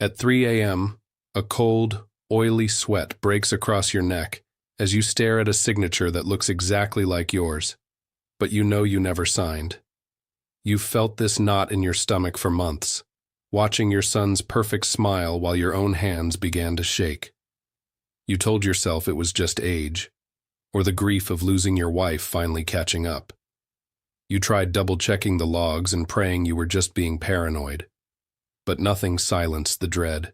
At 3 a.m., a cold, oily sweat breaks across your neck as you stare at a signature that looks exactly like yours, but you know you never signed. You've felt this knot in your stomach for months, watching your son's perfect smile while your own hands began to shake. You told yourself it was just age, or the grief of losing your wife finally catching up. You tried double-checking the logs and praying you were just being paranoid, but nothing silenced the dread.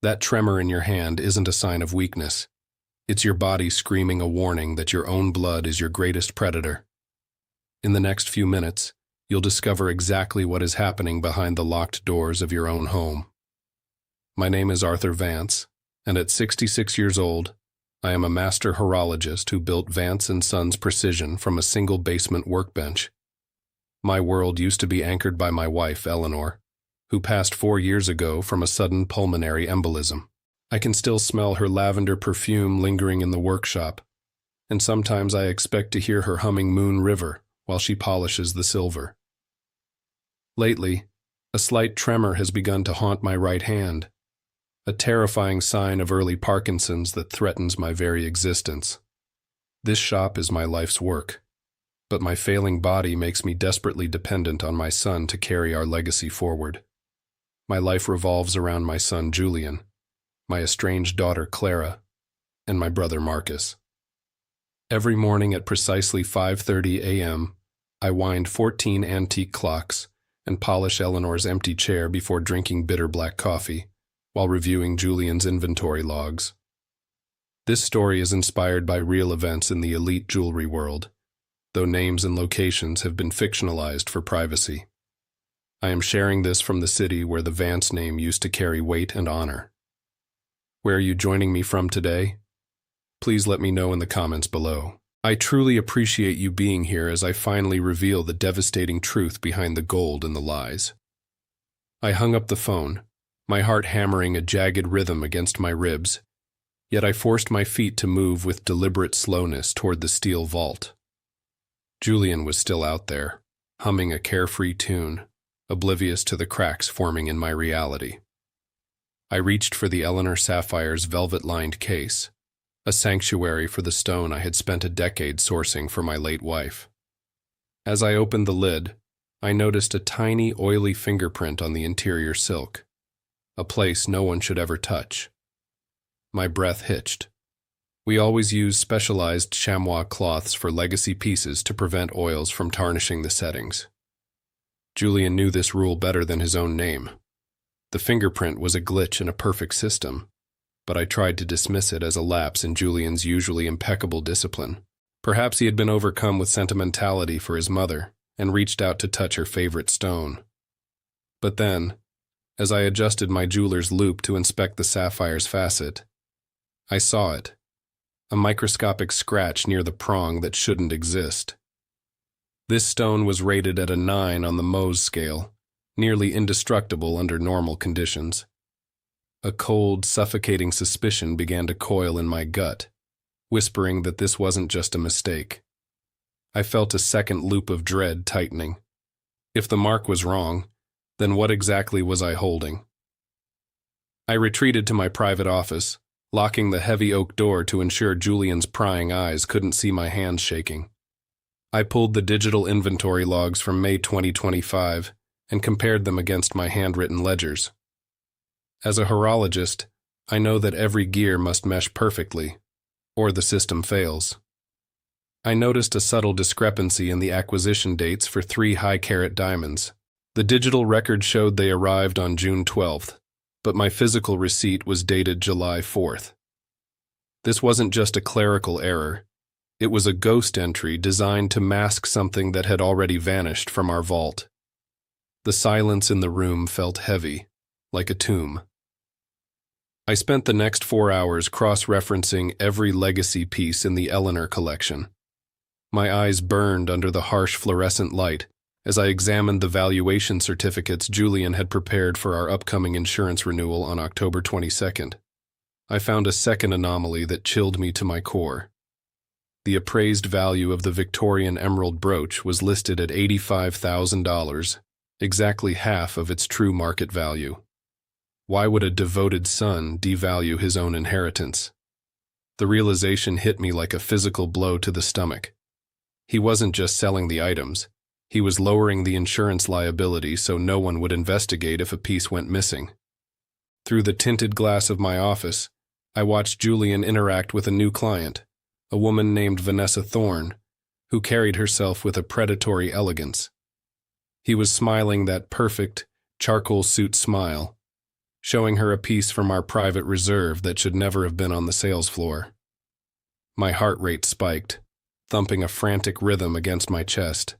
That tremor in your hand isn't a sign of weakness. It's your body screaming a warning that your own blood is your greatest predator. In the next few minutes, you'll discover exactly what is happening behind the locked doors of your own home. My name is Arthur Vance, and at 66 years old, I am a master horologist who built Vance & Sons Precision from a single basement workbench. My world used to be anchored by my wife, Eleanor, who passed 4 years ago from a sudden pulmonary embolism. I can still smell her lavender perfume lingering in the workshop, and sometimes I expect to hear her humming Moon River while she polishes the silver. Lately, a slight tremor has begun to haunt my right hand, a terrifying sign of early Parkinson's that threatens my very existence. This shop is my life's work, but my failing body makes me desperately dependent on my son to carry our legacy forward. My life revolves around my son Julian, my estranged daughter Clara, and my brother Marcus. Every morning at precisely 5:30 a.m., I wind 14 antique clocks and polish Eleanor's empty chair before drinking bitter black coffee, while reviewing Julian's inventory logs. This story is inspired by real events in the elite jewelry world, though names and locations have been fictionalized for privacy. I am sharing this from the city where the Vance name used to carry weight and honor. Where are you joining me from today? Please let me know in the comments below. I truly appreciate you being here as I finally reveal the devastating truth behind the gold and the lies. I hung up the phone, my heart hammering a jagged rhythm against my ribs, yet I forced my feet to move with deliberate slowness toward the steel vault. Julian was still out there, humming a carefree tune, oblivious to the cracks forming in my reality. I reached for the Eleanor Sapphire's velvet-lined case, a sanctuary for the stone I had spent a decade sourcing for my late wife. As I opened the lid, I noticed a tiny, oily fingerprint on the interior silk, a place no one should ever touch. My breath hitched. We always use specialized chamois cloths for legacy pieces to prevent oils from tarnishing the settings. Julian knew this rule better than his own name. The fingerprint was a glitch in a perfect system, but I tried to dismiss it as a lapse in Julian's usually impeccable discipline. Perhaps he had been overcome with sentimentality for his mother and reached out to touch her favorite stone. But then, as I adjusted my jeweler's loupe to inspect the sapphire's facet, I saw it, a microscopic scratch near the prong that shouldn't exist. This stone was rated at a 9 on the Mohs scale, nearly indestructible under normal conditions. A cold, suffocating suspicion began to coil in my gut, whispering that this wasn't just a mistake. I felt a second loop of dread tightening. If the mark was wrong, then what exactly was I holding? I retreated to my private office, locking the heavy oak door to ensure Julian's prying eyes couldn't see my hands shaking. I pulled the digital inventory logs from May 2025 and compared them against my handwritten ledgers. As a horologist, I know that every gear must mesh perfectly, or the system fails. I noticed a subtle discrepancy in the acquisition dates for 3 high-carat diamonds. The digital record showed they arrived on June 12th, but my physical receipt was dated July 4th. This wasn't just a clerical error. It was a ghost entry designed to mask something that had already vanished from our vault. The silence in the room felt heavy, like a tomb. I spent the next 4 hours cross-referencing every legacy piece in the Eleanor collection. My eyes burned under the harsh fluorescent light as I examined the valuation certificates Julian had prepared for our upcoming insurance renewal on October 22nd. I found a second anomaly that chilled me to my core. The appraised value of the Victorian emerald brooch was listed at $85,000, exactly half of its true market value. Why would a devoted son devalue his own inheritance? The realization hit me like a physical blow to the stomach. He wasn't just selling the items. He was lowering the insurance liability so no one would investigate if a piece went missing. Through the tinted glass of my office, I watched Julian interact with a new client, a woman named Vanessa Thorne, who carried herself with a predatory elegance. He was smiling that perfect, charcoal suit smile, showing her a piece from our private reserve that should never have been on the sales floor. My heart rate spiked, thumping a frantic rhythm against my chest.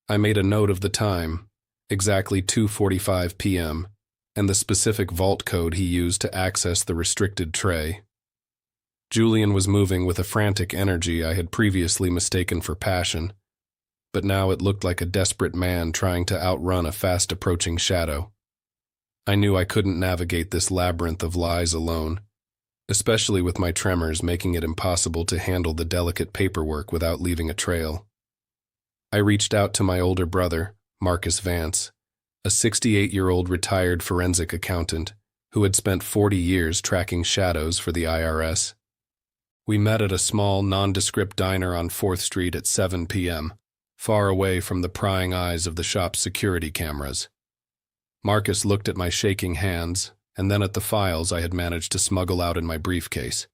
I made a note of the time, exactly 2:45 p.m., and the specific vault code he used to access the restricted tray. Julian was moving with a frantic energy I had previously mistaken for passion, but now it looked like a desperate man trying to outrun a fast-approaching shadow. I knew I couldn't navigate this labyrinth of lies alone, especially with my tremors making it impossible to handle the delicate paperwork without leaving a trail. I reached out to my older brother, Marcus Vance, a 68-year-old retired forensic accountant who had spent 40 years tracking shadows for the IRS. We met at a small, nondescript diner on 4th Street at 7 p.m., far away from the prying eyes of the shop's security cameras. Marcus looked at my shaking hands and then at the files I had managed to smuggle out in my briefcase.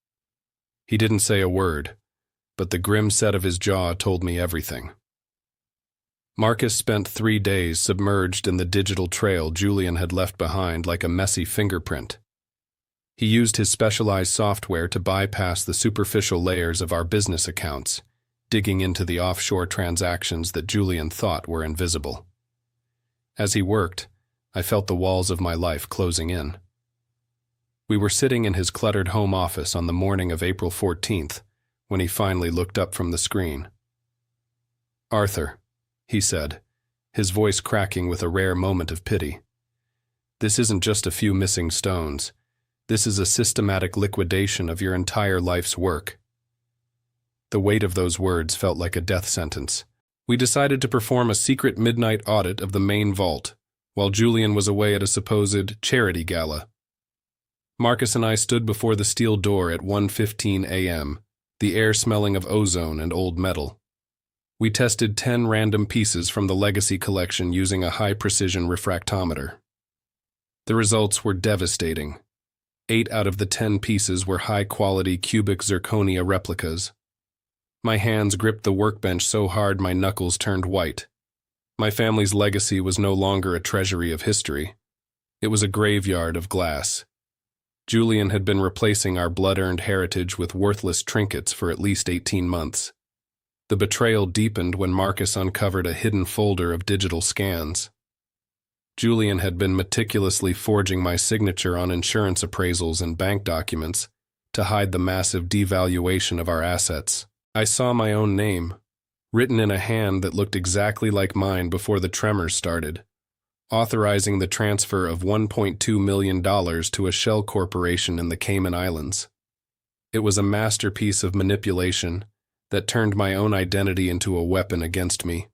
He didn't say a word, but the grim set of his jaw told me everything. Marcus spent 3 days submerged in the digital trail Julian had left behind like a messy fingerprint. He used his specialized software to bypass the superficial layers of our business accounts, digging into the offshore transactions that Julian thought were invisible. As he worked, I felt the walls of my life closing in. We were sitting in his cluttered home office on the morning of April 14th, when he finally looked up from the screen. "Arthur," he said, his voice cracking with a rare moment of pity. "This isn't just a few missing stones. This is a systematic liquidation of your entire life's work." The weight of those words felt like a death sentence. We decided to perform a secret midnight audit of the main vault, while Julian was away at a supposed charity gala. Marcus and I stood before the steel door at 1:15 a.m., the air smelling of ozone and old metal. We tested 10 random pieces from the legacy collection using a high-precision refractometer. The results were devastating. 8 out of the 10 pieces were high-quality cubic zirconia replicas. My hands gripped the workbench so hard my knuckles turned white. My family's legacy was no longer a treasury of history. It was a graveyard of glass. Julian had been replacing our blood-earned heritage with worthless trinkets for at least 18 months. The betrayal deepened when Marcus uncovered a hidden folder of digital scans. Julian had been meticulously forging my signature on insurance appraisals and bank documents to hide the massive devaluation of our assets. I saw my own name, written in a hand that looked exactly like mine before the tremors started, authorizing the transfer of $1.2 million to a shell corporation in the Cayman Islands. It was a masterpiece of manipulation that turned my own identity into a weapon against me.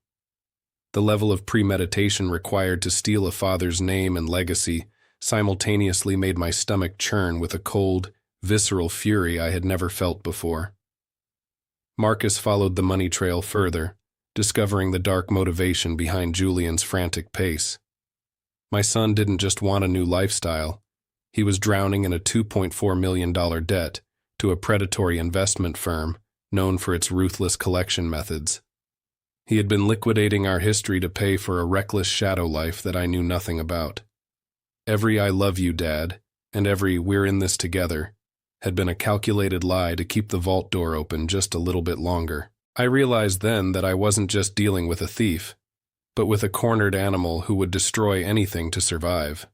The level of premeditation required to steal a father's name and legacy simultaneously made my stomach churn with a cold, visceral fury I had never felt before. Marcus followed the money trail further, discovering the dark motivation behind Julian's frantic pace. My son didn't just want a new lifestyle. He was drowning in a $2.4 million debt to a predatory investment firm known for its ruthless collection methods. He had been liquidating our history to pay for a reckless shadow life that I knew nothing about. Every "I love you, Dad," and every "we're in this together" had been a calculated lie to keep the vault door open just a little bit longer. I realized then that I wasn't just dealing with a thief, but with a cornered animal who would destroy anything to survive.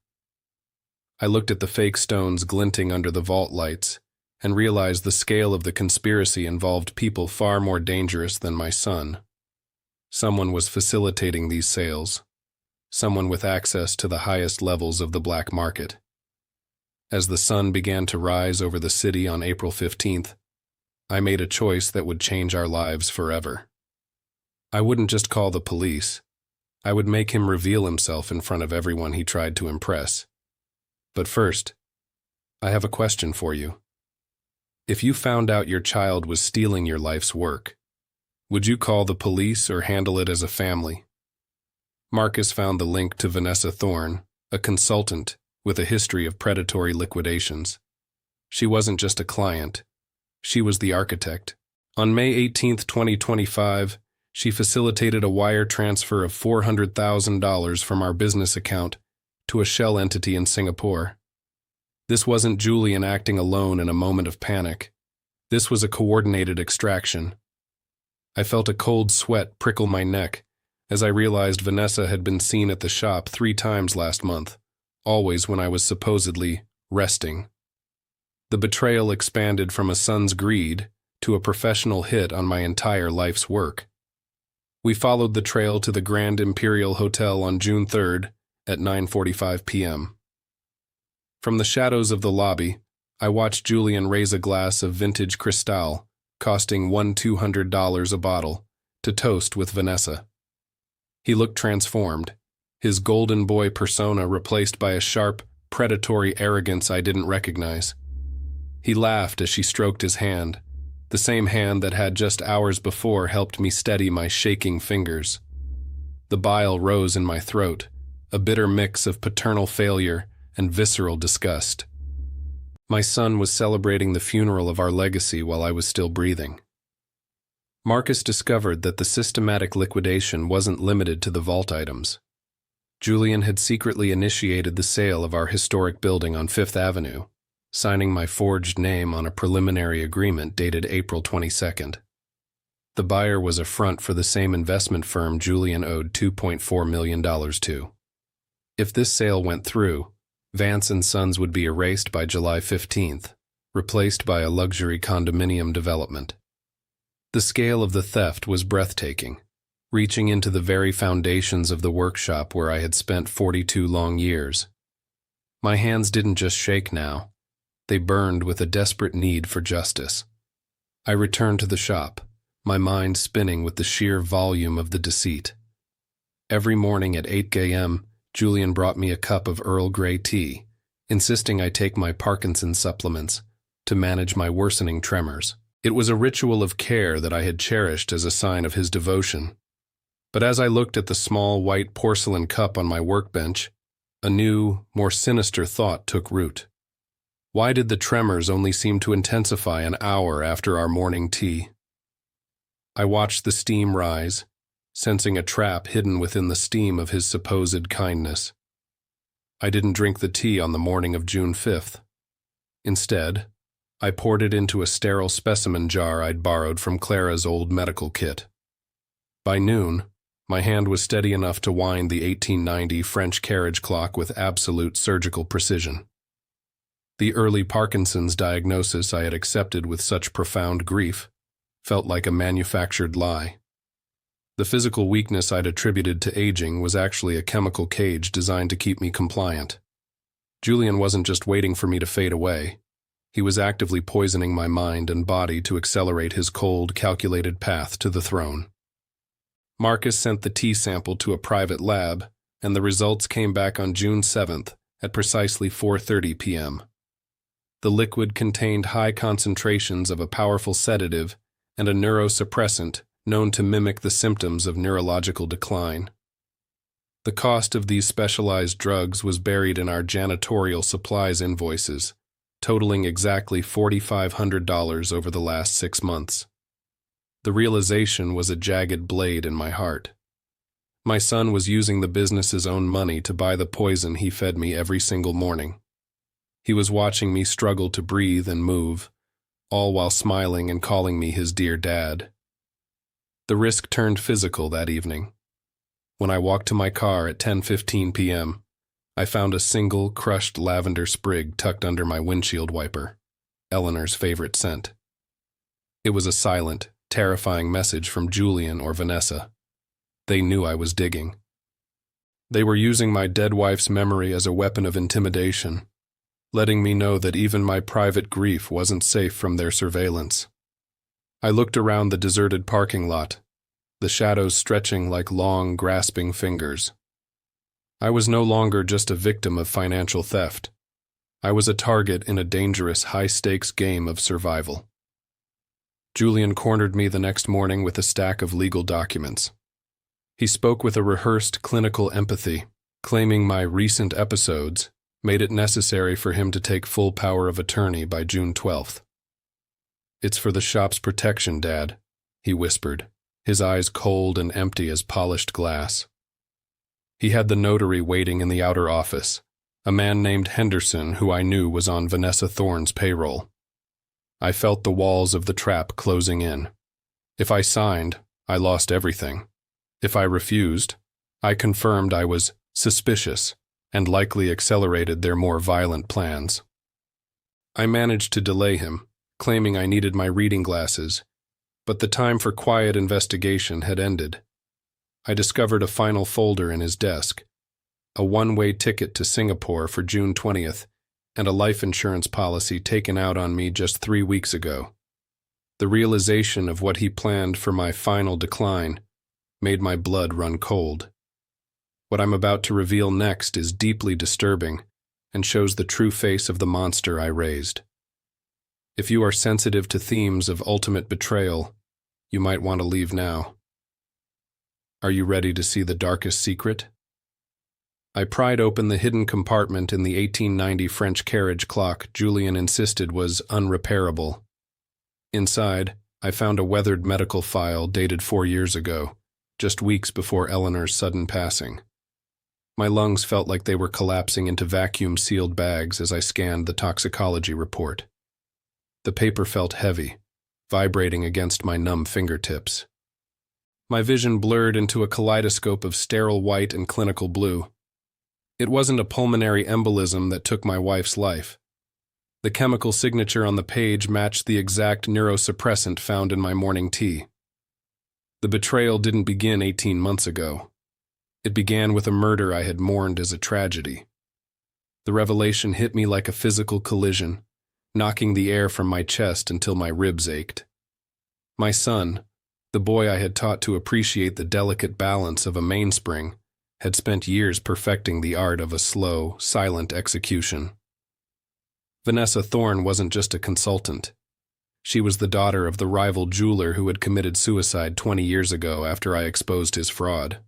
I looked at the fake stones glinting under the vault lights and realized the scale of the conspiracy involved people far more dangerous than my son. Someone was facilitating these sales, someone with access to the highest levels of the black market. As the sun began to rise over the city on April 15th, I made a choice that would change our lives forever. I wouldn't just call the police. I would make him reveal himself in front of everyone he tried to impress. But first, I have a question for you. If you found out your child was stealing your life's work, would you call the police or handle it as a family? Marcus found the link to Vanessa Thorne, a consultant with a history of predatory liquidations. She wasn't just a client. She was the architect. On May 18, 2025, she facilitated a wire transfer of $400,000 from our business account to a shell entity in Singapore. This wasn't Julian acting alone in a moment of panic. This was a coordinated extraction. I felt a cold sweat prickle my neck as I realized Vanessa had been seen at the shop 3 times last month, always when I was supposedly resting. The betrayal expanded from a son's greed to a professional hit on my entire life's work. We followed the trail to the Grand Imperial Hotel on June 3rd at 9:45 p.m. From the shadows of the lobby, I watched Julian raise a glass of vintage Cristal, costing $200 a bottle, to toast with Vanessa. He looked transformed, his golden boy persona replaced by a sharp, predatory arrogance I didn't recognize. He laughed as she stroked his hand, the same hand that had just hours before helped me steady my shaking fingers. The bile rose in my throat, a bitter mix of paternal failure and visceral disgust. My son was celebrating the funeral of our legacy while I was still breathing. Marcus discovered that the systematic liquidation wasn't limited to the vault items. Julian had secretly initiated the sale of our historic building on Fifth Avenue, signing my forged name on a preliminary agreement dated April 22nd. The buyer was a front for the same investment firm Julian owed $2.4 million to. If this sale went through, Vance & Sons would be erased by July 15th, replaced by a luxury condominium development. The scale of the theft was breathtaking, reaching into the very foundations of the workshop where I had spent 42 long years. My hands didn't just shake now. They burned with a desperate need for justice. I returned to the shop, my mind spinning with the sheer volume of the deceit. Every morning at 8 a.m., Julian brought me a cup of Earl Grey tea, insisting I take my Parkinson's supplements to manage my worsening tremors. It was a ritual of care that I had cherished as a sign of his devotion. But as I looked at the small white porcelain cup on my workbench, a new, more sinister thought took root. Why did the tremors only seem to intensify an hour after our morning tea? I watched the steam rise, sensing a trap hidden within the steam of his supposed kindness. I didn't drink the tea on the morning of June 5th. Instead, I poured it into a sterile specimen jar I'd borrowed from Clara's old medical kit. By noon, my hand was steady enough to wind the 1890 French carriage clock with absolute surgical precision. The early Parkinson's diagnosis I had accepted with such profound grief felt like a manufactured lie. The physical weakness I'd attributed to aging was actually a chemical cage designed to keep me compliant. Julian wasn't just waiting for me to fade away. He was actively poisoning my mind and body to accelerate his cold, calculated path to the throne. Marcus sent the tea sample to a private lab, and the results came back on June 7th at precisely 4:30 p.m. The liquid contained high concentrations of a powerful sedative and a neurosuppressant known to mimic the symptoms of neurological decline. The cost of these specialized drugs was buried in our janitorial supplies invoices, totaling exactly $4,500 over the last 6 months. The realization was a jagged blade in my heart. My son was using the business's own money to buy the poison he fed me every single morning. He was watching me struggle to breathe and move, all while smiling and calling me his dear dad. The risk turned physical that evening. When I walked to my car at 10:15 p.m., I found a single, crushed lavender sprig tucked under my windshield wiper, Eleanor's favorite scent. It was a silent, terrifying message from Julian or Vanessa. They knew I was digging. They were using my dead wife's memory as a weapon of intimidation, letting me know that even my private grief wasn't safe from their surveillance. I looked around the deserted parking lot, the shadows stretching like long, grasping fingers. I was no longer just a victim of financial theft. I was a target in a dangerous, high-stakes game of survival. Julian cornered me the next morning with a stack of legal documents. He spoke with a rehearsed clinical empathy, claiming my recent episodes made it necessary for him to take full power of attorney by June 12th. "It's for the shop's protection, Dad," he whispered, his eyes cold and empty as polished glass. He had the notary waiting in the outer office, a man named Henderson who I knew was on Vanessa Thorne's payroll. I felt the walls of the trap closing in. If I signed, I lost everything. If I refused, I confirmed I was suspicious and likely accelerated their more violent plans. I managed to delay him, claiming I needed my reading glasses, but the time for quiet investigation had ended. I discovered a final folder in his desk, a one-way ticket to Singapore for June 20th, and a life insurance policy taken out on me just 3 weeks ago. The realization of what he planned for my final decline made my blood run cold. What I'm about to reveal next is deeply disturbing and shows the true face of the monster I raised. If you are sensitive to themes of ultimate betrayal, you might want to leave now. Are you ready to see the darkest secret? I pried open the hidden compartment in the 1890 French carriage clock Julian insisted was unrepairable. Inside, I found a weathered medical file dated 4 years ago, just weeks before Eleanor's sudden passing. My lungs felt like they were collapsing into vacuum-sealed bags as I scanned the toxicology report. The paper felt heavy, vibrating against my numb fingertips. My vision blurred into a kaleidoscope of sterile white and clinical blue. It wasn't a pulmonary embolism that took my wife's life. The chemical signature on the page matched the exact neurosuppressant found in my morning tea. The betrayal didn't begin 18 months ago. It began with a murder I had mourned as a tragedy. The revelation hit me like a physical collision, knocking the air from my chest until my ribs ached. My son, the boy I had taught to appreciate the delicate balance of a mainspring, had spent years perfecting the art of a slow, silent execution. Vanessa Thorne wasn't just a consultant. She was the daughter of the rival jeweler who had committed suicide 20 years ago after I exposed his fraud.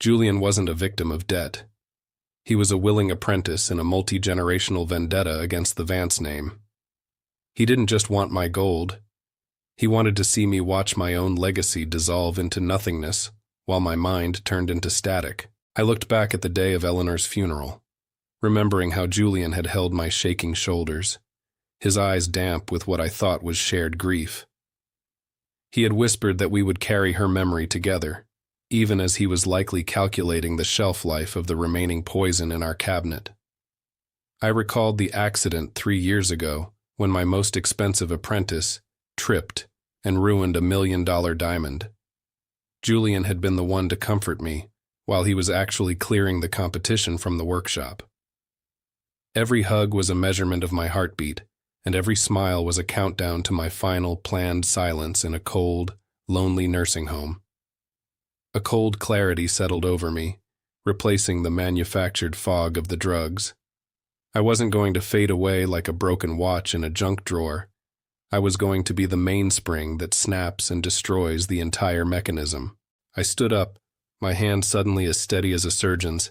Julian wasn't a victim of debt. He was a willing apprentice in a multi-generational vendetta against the Vance name. He didn't just want my gold. He wanted to see me watch my own legacy dissolve into nothingness while my mind turned into static. I looked back at the day of Eleanor's funeral, remembering how Julian had held my shaking shoulders, his eyes damp with what I thought was shared grief. He had whispered that we would carry her memory together, even as he was likely calculating the shelf life of the remaining poison in our cabinet. I recalled the accident 3 years ago when my most expensive apprentice tripped and ruined a $1 million diamond. Julian had been the one to comfort me, while he was actually clearing the competition from the workshop. Every hug was a measurement of my heartbeat, and every smile was a countdown to my final planned silence in a cold, lonely nursing home. A cold clarity settled over me, replacing the manufactured fog of the drugs. I wasn't going to fade away like a broken watch in a junk drawer. I was going to be the mainspring that snaps and destroys the entire mechanism. I stood up, my hand suddenly as steady as a surgeon's,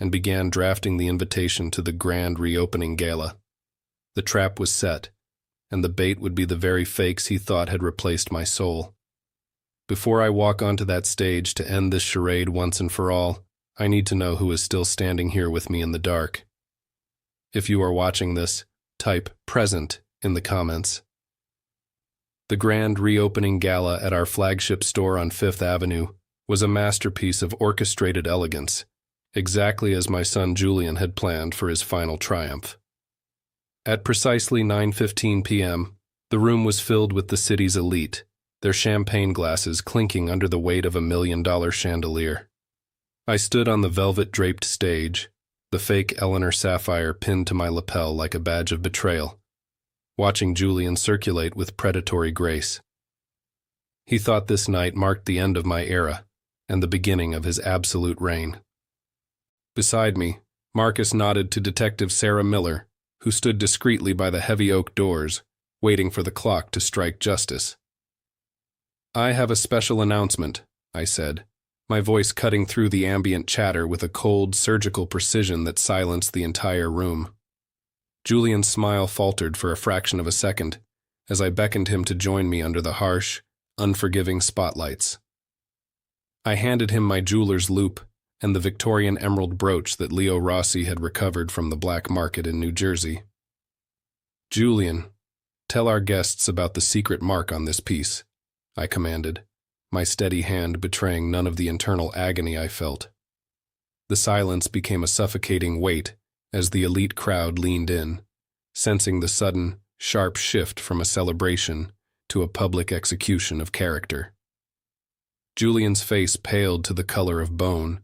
and began drafting the invitation to the grand reopening gala. The trap was set, and the bait would be the very fakes he thought had replaced my soul. Before I walk onto that stage to end this charade once and for all, I need to know who is still standing here with me in the dark. If you are watching this, type "present" in the comments. The grand reopening gala at our flagship store on 5th Avenue was a masterpiece of orchestrated elegance, exactly as my son Julian had planned for his final triumph. At precisely 9:15 p.m., the room was filled with the city's elite, their champagne glasses clinking under the weight of a $1 million chandelier. I stood on the velvet-draped stage, the fake Eleanor sapphire pinned to my lapel like a badge of betrayal, watching Julian circulate with predatory grace. He thought this night marked the end of my era and the beginning of his absolute reign. Beside me, Marcus nodded to Detective Sarah Miller, who stood discreetly by the heavy oak doors, waiting for the clock to strike justice. "I have a special announcement," I said, my voice cutting through the ambient chatter with a cold, surgical precision that silenced the entire room. Julian's smile faltered for a fraction of a second as I beckoned him to join me under the harsh, unforgiving spotlights. I handed him my jeweler's loupe and the Victorian emerald brooch that Leo Rossi had recovered from the black market in New Jersey. "Julian, tell our guests about the secret mark on this piece," I commanded, my steady hand betraying none of the internal agony I felt. The silence became a suffocating weight as the elite crowd leaned in, sensing the sudden, sharp shift from a celebration to a public execution of character. Julian's face paled to the color of bone,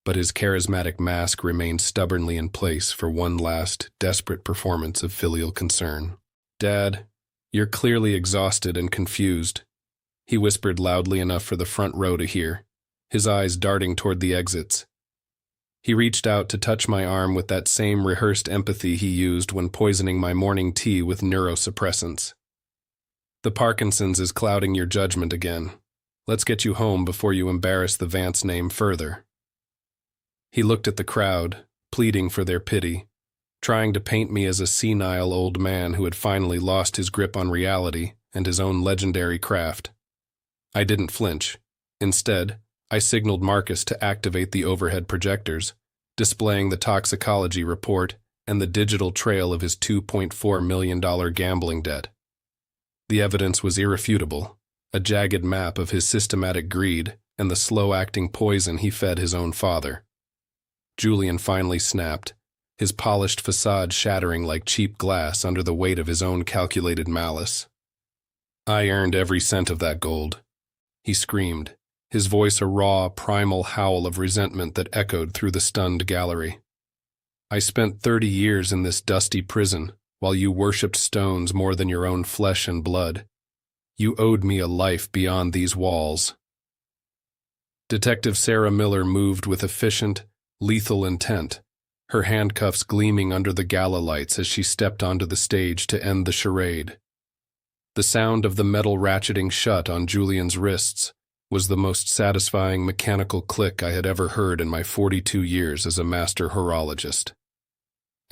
but his charismatic mask remained stubbornly in place for one last, desperate performance of filial concern. "Dad, you're clearly exhausted and confused," he whispered loudly enough for the front row to hear, his eyes darting toward the exits. He reached out to touch my arm with that same rehearsed empathy he used when poisoning my morning tea with neurosuppressants. "The Parkinson's is clouding your judgment again. Let's get you home before you embarrass the Vance name further." He looked at the crowd, pleading for their pity, trying to paint me as a senile old man who had finally lost his grip on reality and his own legendary craft. I didn't flinch. Instead, I signaled Marcus to activate the overhead projectors, displaying the toxicology report and the digital trail of his $2.4 million gambling debt. The evidence was irrefutable, a jagged map of his systematic greed and the slow-acting poison he fed his own father. Julian finally snapped, his polished facade shattering like cheap glass under the weight of his own calculated malice. "I earned every cent of that gold," he screamed, his voice a raw, primal howl of resentment that echoed through the stunned gallery. "I spent 30 years in this dusty prison while you worshipped stones more than your own flesh and blood. You owed me a life beyond these walls." Detective Sarah Miller moved with efficient, lethal intent, her handcuffs gleaming under the gala lights as she stepped onto the stage to end the charade. The sound of the metal ratcheting shut on Julian's wrists was the most satisfying mechanical click I had ever heard in my 42 years as a master horologist.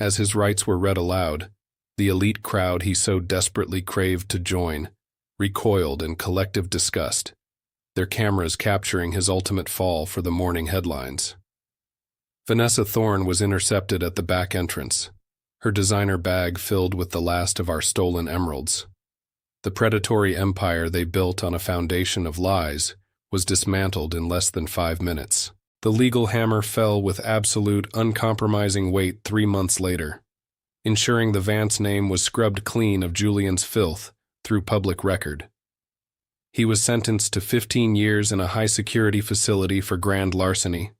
As his rites were read aloud, the elite crowd he so desperately craved to join recoiled in collective disgust, their cameras capturing his ultimate fall for the morning headlines. Vanessa Thorne was intercepted at the back entrance, her designer bag filled with the last of our stolen emeralds. The predatory empire they built on a foundation of lies was dismantled in less than 5 minutes. The legal hammer fell with absolute, uncompromising weight 3 months later, ensuring the Vance name was scrubbed clean of Julian's filth through public record. He was sentenced to 15 years in a high-security facility for grand larceny,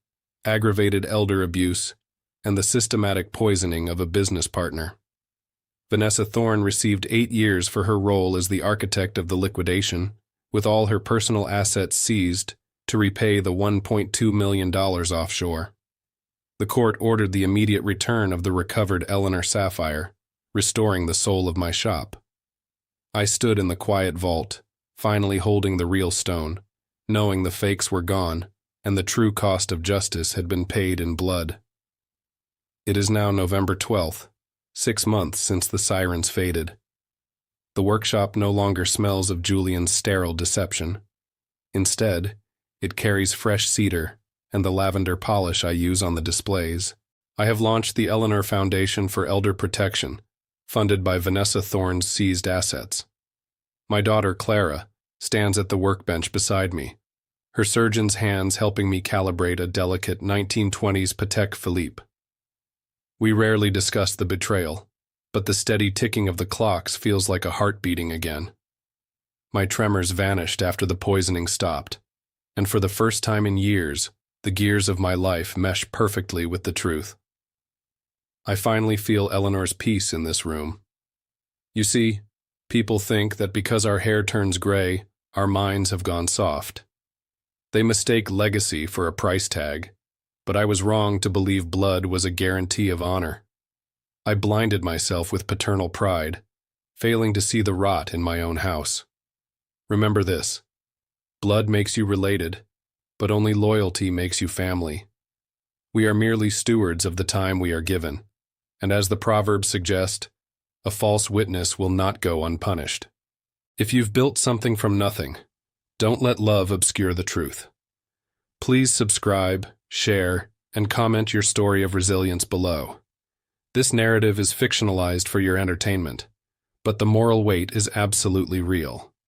aggravated elder abuse, and the systematic poisoning of a business partner. Vanessa Thorne received 8 years for her role as the architect of the liquidation, with all her personal assets seized to repay the $1.2 million offshore. The court ordered the immediate return of the recovered Eleanor sapphire, restoring the soul of my shop. I stood in the quiet vault, finally holding the real stone, knowing the fakes were gone and the true cost of justice had been paid in blood. It is now November 12th, 6 months since the sirens faded. The workshop no longer smells of Julian's sterile deception. Instead, it carries fresh cedar and the lavender polish I use on the displays. I have launched the Eleanor Foundation for Elder Protection, funded by Vanessa Thorne's seized assets. My daughter, Clara, stands at the workbench beside me, her surgeon's hands helping me calibrate a delicate 1920s Patek Philippe. We rarely discuss the betrayal, but the steady ticking of the clocks feels like a heart beating again. My tremors vanished after the poisoning stopped, and for the first time in years, the gears of my life mesh perfectly with the truth. I finally feel Eleanor's peace in this room. You see, people think that because our hair turns gray, our minds have gone soft. They mistake legacy for a price tag, but I was wrong to believe blood was a guarantee of honor. I blinded myself with paternal pride, failing to see the rot in my own house. Remember this: blood makes you related, but only loyalty makes you family. We are merely stewards of the time we are given, and as the proverbs suggest, a false witness will not go unpunished. If you've built something from nothing, don't let love obscure the truth. Please subscribe, share, and comment your story of resilience below. This narrative is fictionalized for your entertainment, but the moral weight is absolutely real.